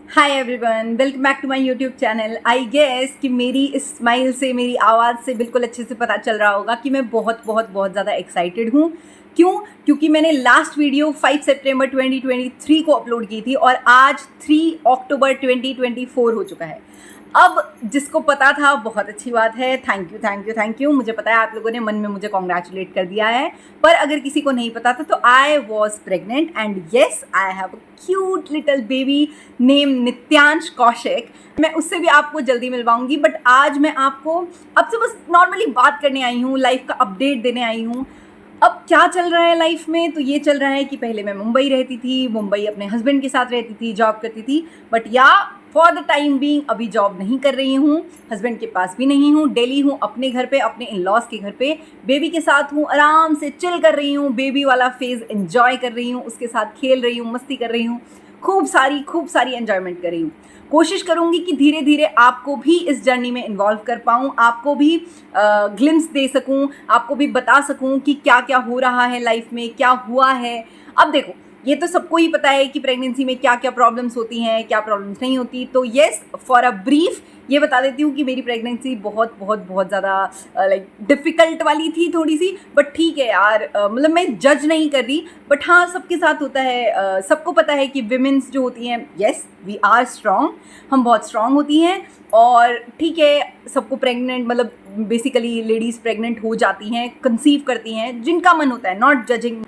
Hi everyone, welcome back to my YouTube channel. I guess कि मेरी smile से, मेरी आवाज़ से बिल्कुल अच्छे से पता चल रहा होगा कि मैं बहुत बहुत बहुत ज़्यादा एक्साइटेड हूँ। क्यों? क्योंकि मैंने लास्ट वीडियो 5 सितंबर 2023 को अपलोड की थी और आज 3 अक्टूबर 2024 हो चुका है। अब जिसको पता था बहुत अच्छी बात है, thank you thank you thank you. मुझे पता है आप लोगों ने मन में मुझे कॉन्ग्रेचुलेट कर दिया है, पर अगर किसी को नहीं पता था तो I was pregnant and yes I have a cute little baby name Nityansh Kaushik. मैं उससे भी आपको जल्दी मिलवाऊंगी, बट आज मैं आपको अब से बस नॉर्मली बात करने आई हूँ, लाइफ का अपडेट देने आई हूँ। अब क्या चल रहा है लाइफ में? तो ये चल रहा है कि पहले मैं मुंबई रहती थी, मुंबई अपने हस्बैंड के साथ रहती थी, जॉब करती थी, but for the time being अभी जॉब नहीं कर रही हूँ, हस्बैंड के पास भी नहीं हूँ, दिल्ली हूँ अपने घर पे, अपने इन लॉज के घर पे बेबी के साथ हूँ, आराम से चिल कर रही हूँ, बेबी वाला फेज एंजॉय कर रही हूँ, उसके साथ खेल रही हूँ, मस्ती कर रही हूँ, खूब सारी एंजॉयमेंट कर रही हूँ। कोशिश करूँगी कि धीरे धीरे आपको भी इस जर्नी में इन्वॉल्व कर पाऊँ, आपको भी ग्लिम्स दे सकूँ, आपको भी बता सकूँ कि क्या क्या हो रहा है लाइफ में, क्या हुआ है। अब देखो, ये तो सबको ही पता है कि प्रेगनेंसी में क्या क्या प्रॉब्लम्स होती हैं, क्या प्रॉब्लम्स नहीं होती। तो येस, फॉर अ ब्रीफ ये बता देती हूँ कि मेरी प्रेगनेंसी बहुत बहुत बहुत ज़्यादा लाइक डिफ़िकल्ट वाली थी थोड़ी सी, बट ठीक है यार, मतलब मैं जज नहीं कर रही, बट हाँ सबके साथ होता है। सबको पता है कि विमेंस जो होती हैं, येस वी आर स्ट्रॉन्ग, हम बहुत स्ट्रॉन्ग होती हैं। और ठीक है, सबको प्रेग्नेंट मतलब बेसिकली लेडीज़ प्रेग्नेंट हो जाती हैं, कंसीव करती हैं, जिनका मन होता है, नॉट जजिंग।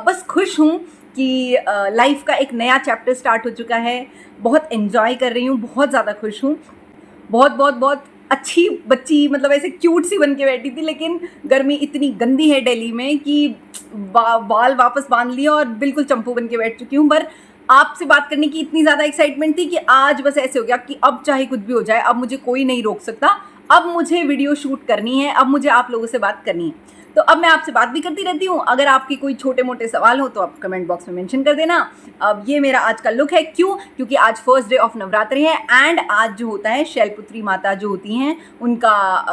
बस खुश हूँ कि लाइफ का एक नया चैप्टर स्टार्ट हो चुका है। बहुत एंजॉय कर रही हूँ, बहुत ज़्यादा खुश हूँ। बहुत बहुत बहुत अच्छी बच्ची, मतलब ऐसे क्यूट सी बन के बैठी थी, लेकिन गर्मी इतनी गंदी है दिल्ली में कि बाल वापस बांध लिए और बिल्कुल चंपू बन के बैठ चुकी हूँ। पर आपसे बात करने की इतनी ज़्यादा एक्साइटमेंट थी कि आज बस ऐसे हो गया कि अब चाहे कुछ भी हो जाए, अब मुझे कोई नहीं रोक सकता। अब मुझे वीडियो शूट करनी है, अब मुझे आप लोगों से बात करनी है। तो अब मैं आपसे बात भी करती रहती हूँ। अगर आपके कोई छोटे मोटे सवाल हो तो आप कमेंट बॉक्स में मेंशन कर देना। अब ये मेरा आज का लुक है। क्यों? क्योंकि आज फर्स्ट डे ऑफ नवरात्रि है एंड आज जो होता है शैलपुत्री माता जो होती हैं उनका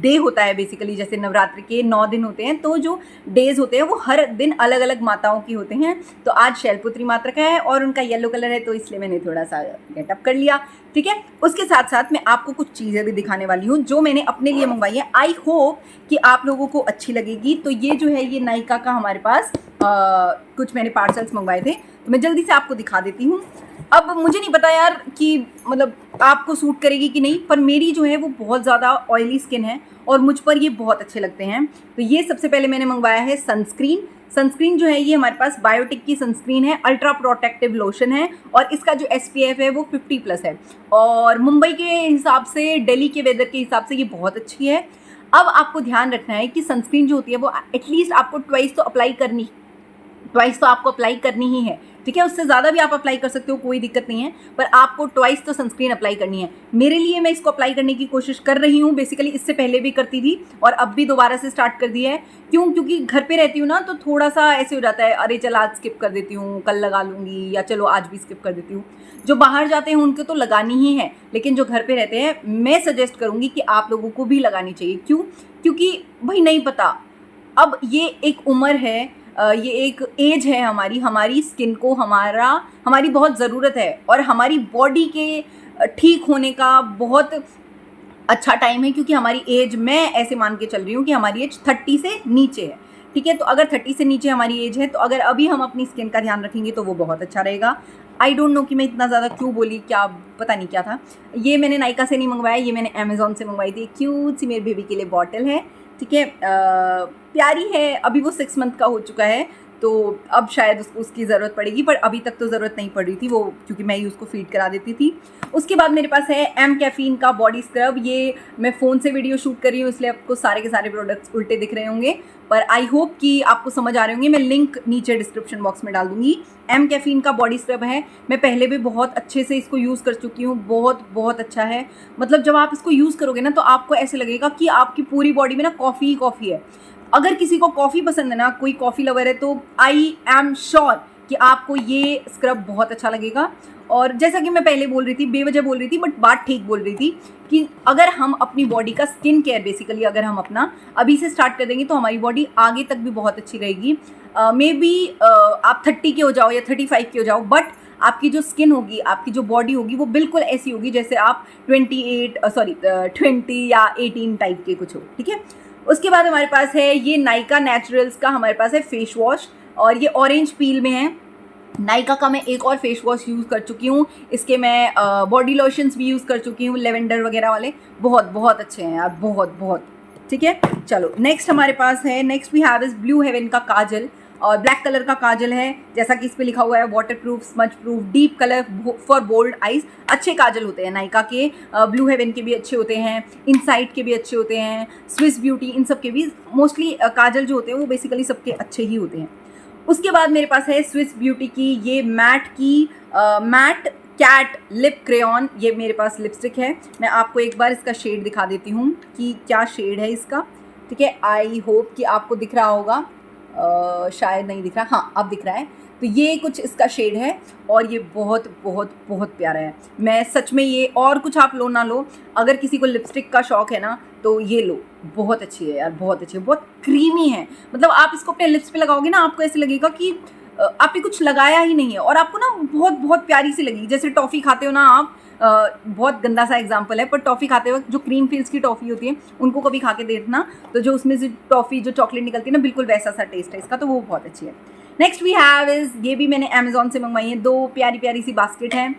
डे होता है। बेसिकली जैसे नवरात्रि के 9 दिन होते हैं, तो जो डेज होते हैं वो हर दिन अलग अलग माताओं की होते हैं। तो आज शैलपुत्री माता का है और उनका येलो कलर है, तो इसलिए मैंने थोड़ा सा गेटअप कर लिया। ठीक है, उसके साथ साथ मैं आपको कुछ चीज़ें भी दिखाने वाली हूँ जो मैंने अपने लिए मंगवाई है। आई होप कि आप लोगों को अच्छी लगेगी। तो ये जो है, ये नायका का हमारे पास कुछ मैंने पार्सल्स मंगवाए थे, तो मैं जल्दी से आपको दिखा देती हूँ। अब मुझे नहीं पता यार कि मतलब आपको सूट करेगी कि नहीं, पर मेरी जो है वो बहुत ज़्यादा ऑयली स्किन है और मुझ पर ये बहुत अच्छे लगते हैं। तो ये सबसे पहले मैंने मंगवाया है सनस्क्रीन जो है ये हमारे पास बायोटिक की सनस्क्रीन है, अल्ट्रा प्रोटेक्टिव लोशन है और इसका जो SPF है वो 50+ है। और मुंबई के हिसाब से, दिल्ली के वेदर के हिसाब से ये बहुत अच्छी है। अब आपको ध्यान रखना है कि सनस्क्रीन जो होती है वो एटलीस्ट आपको ट्वाइस तो आपको अप्लाई करनी ही है। ठीक है, उससे ज़्यादा भी आप अप्लाई कर सकते हो, कोई दिक्कत नहीं है, पर आपको ट्वाइस तो सनस्क्रीन अप्लाई करनी है। मेरे लिए मैं इसको अप्लाई करने की कोशिश कर रही हूँ। बेसिकली इससे पहले भी करती थी और अब भी दोबारा से स्टार्ट कर दिया है। क्यों? क्योंकि घर पे रहती हूँ ना, तो थोड़ा सा ऐसे हो जाता है, अरे चल आज स्किप कर देती हूँ, कल लगा लूँगी, या चलो आज भी स्किप कर देती हूँ। जो बाहर जाते हैं उनको तो लगानी ही है, लेकिन जो घर पे रहते हैं मैं सजेस्ट करूँगी कि आप लोगों को भी लगानी चाहिए। क्यों? क्योंकि भाई नहीं पता, अब ये एक उम्र है, ये एक एज है हमारी स्किन को हमारी बहुत ज़रूरत है और हमारी बॉडी के ठीक होने का बहुत अच्छा टाइम है। क्योंकि हमारी एज, मैं ऐसे मान के चल रही हूँ कि हमारी एज 30 से नीचे है। ठीक है, तो अगर 30 से नीचे हमारी एज है, तो अगर अभी हम अपनी स्किन का ध्यान रखेंगे तो वो बहुत अच्छा रहेगा। आई डोंट नो कि मैं इतना ज़्यादा क्यों बोली, क्या पता नहीं क्या था। ये मैंने नायका से नहीं मंगवाया, ये मैंने अमेज़ॉन से मंगवाई थी। क्यूट सी मेरे बेबी के लिए बॉटल है। ठीक है, प्यारी है। अभी वो 6 मंथ का हो चुका है, तो अब शायद उसकी ज़रूरत पड़ेगी, पर अभी तक तो ज़रूरत नहीं पड़ रही थी वो, क्योंकि मैं ही उसको फीड करा देती थी। उसके बाद मेरे पास है एम कैफीन का बॉडी स्क्रब। ये मैं फ़ोन से वीडियो शूट कर रही हूँ, इसलिए आपको सारे के सारे प्रोडक्ट्स उल्टे दिख रहे होंगे, पर आई होप कि आपको समझ आ रहे होंगे। मैं लिंक नीचे डिस्क्रिप्शन बॉक्स में डाल दूँगी। एम कैफीन का बॉडी स्क्रब है, मैं पहले भी बहुत अच्छे से इसको यूज़ कर चुकी हूँ, बहुत बहुत अच्छा है। मतलब जब आप इसको यूज़ करोगे ना, तो आपको ऐसे लगेगा कि आपकी पूरी बॉडी में ना कॉफ़ी ही कॉफ़ी है। अगर किसी को कॉफ़ी पसंद है ना, कोई कॉफ़ी लवर है, तो आई एम श्योर कि आपको ये स्क्रब बहुत अच्छा लगेगा। और जैसा कि मैं पहले बोल रही थी, बेवजह बोल रही थी, बट बात ठीक बोल रही थी कि अगर हम अपनी बॉडी का स्किन केयर बेसिकली अगर हम अपना अभी से स्टार्ट कर देंगे तो हमारी बॉडी आगे तक भी बहुत अच्छी रहेगी। मे बी आप 30 के हो जाओ या 35 के हो जाओ, बट आपकी जो स्किन होगी, आपकी जो बॉडी होगी वो बिल्कुल ऐसी होगी जैसे आप 20 या 18 टाइप के कुछ हो, ठीक है। उसके बाद हमारे पास है ये नायका नेचुरल्स का हमारे पास है फेस वॉश, और ये ऑरेंज पील में है। नायका का मैं एक और फेस वॉश यूज़ कर चुकी हूँ, इसके मैं बॉडी लोशंस भी यूज़ कर चुकी हूँ, लेवेंडर वगैरह वाले, बहुत बहुत अच्छे हैं यार, बहुत बहुत, ठीक है। चलो नेक्स्ट हमारे पास है, next we have is Blue Heaven का काजल, और ब्लैक कलर का काजल है, जैसा कि इस पे लिखा हुआ है water proof, smudge proof, deep colour for bold eyes. अच्छे काजल होते हैं नायका के, ब्लू हेवन के भी अच्छे होते हैं, इनसाइट के भी अच्छे होते हैं, स्विस ब्यूटी, इन सब के भी मोस्टली काजल जो होते हैं वो बेसिकली सबके अच्छे ही होते हैं। उसके बाद मेरे पास है स्विस ब्यूटी की ये मैट कैट लिप क्रेयॉन, ये मेरे पास लिपस्टिक है। मैं आपको एक बार इसका शेड दिखा देती हूँ कि क्या शेड है इसका, ठीक है। आई होप कि आपको दिख रहा होगा, शायद नहीं दिख रहा, हाँ अब दिख रहा है। तो ये कुछ इसका शेड है और ये बहुत बहुत बहुत प्यारा है। मैं सच में ये, और कुछ आप लो ना लो, अगर किसी को लिपस्टिक का शौक है ना तो ये लो, बहुत अच्छी है यार, बहुत अच्छी है, बहुत क्रीमी है। मतलब आप इसको अपने लिप्स पे लगाओगे ना, आपको ऐसे लगेगा कि आपने कुछ लगाया ही नहीं है, और आपको ना बहुत बहुत प्यारी सी लगेगी। जैसे टॉफ़ी खाते हो ना आप, बहुत गंदा सा एग्जाम्पल है, पर टॉफ़ी खाते वक्त जो क्रीम फिल्स की टॉफ़ी होती है उनको कभी खा के देखना, तो जो उसमें से टॉफ़ी जो चॉकलेट निकलती है ना, बिल्कुल वैसा सा टेस्ट है इसका, तो वो बहुत अच्छी है। नेक्स्ट वी हैव इज़, ये भी मैंने अमेज़ॉन से मंगवाई है, 2 प्यारी प्यारी सी बास्केट हैं।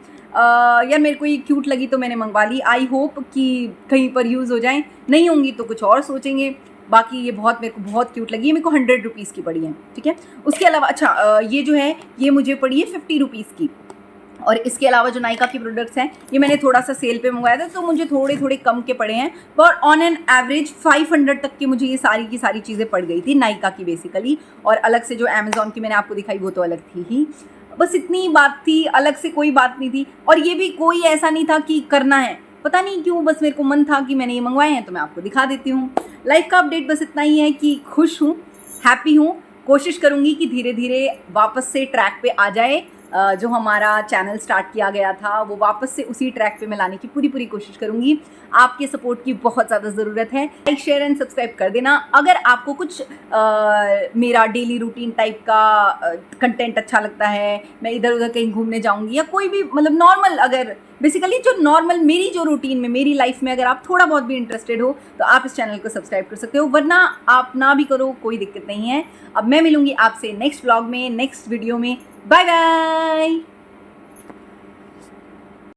यार मेरे को ये क्यूट लगी तो मैंने मंगवा ली, आई होप कि कहीं पर यूज़ हो जाए, नहीं होंगी तो कुछ और सोचेंगे। बाकी ये बहुत, मेरे को बहुत क्यूट लगी है, मेरे को 100 रुपीज़ की पड़ी है, ठीक है। उसके अलावा अच्छा, ये जो है ये मुझे पड़ी है 50 रुपीज़ की। और इसके अलावा जो नायका के प्रोडक्ट्स हैं ये मैंने थोड़ा सा सेल पे मंगवाया था, तो मुझे थोड़े थोड़े कम के पड़े हैं, पर ऑन एन एवरेज 500 तक की मुझे ये सारी की सारी चीज़ें पड़ गई थी नायका की बेसिकली। और अलग से जो अमेज़ॉन की मैंने आपको दिखाई वो तो अलग थी ही, बस इतनी बात थी, अलग से कोई बात नहीं थी। और ये भी कोई ऐसा नहीं था कि करना है, पता नहीं क्यों, बस मेरे को मन था कि मैंने ये मंगवाए हैं तो मैं आपको दिखा देती हूँ। लाइफ का अपडेट बस इतना ही है कि खुश हूँ, हैप्पी हूँ, कोशिश करूँगी कि धीरे धीरे वापस से ट्रैक पे आ जाए। जो हमारा चैनल स्टार्ट किया गया था वो वापस से उसी ट्रैक पे मैं लाने की पूरी पूरी कोशिश करूँगी। आपके सपोर्ट की बहुत ज़्यादा ज़रूरत है, लाइक शेयर एंड सब्सक्राइब कर देना। अगर आपको कुछ मेरा डेली रूटीन टाइप का कंटेंट अच्छा लगता है, मैं इधर उधर कहीं घूमने जाऊँगी या कोई भी मतलब नॉर्मल, अगर बेसिकली जो नॉर्मल मेरी जो रूटीन में, मेरी लाइफ में अगर आप थोड़ा बहुत भी इंटरेस्टेड हो तो आप इस चैनल को सब्सक्राइब कर सकते हो, वरना आप ना भी करो, कोई दिक्कत नहीं है। अब मैं मिलूँगी आपसे नेक्स्ट व्लॉग में, नेक्स्ट वीडियो में। Bye bye.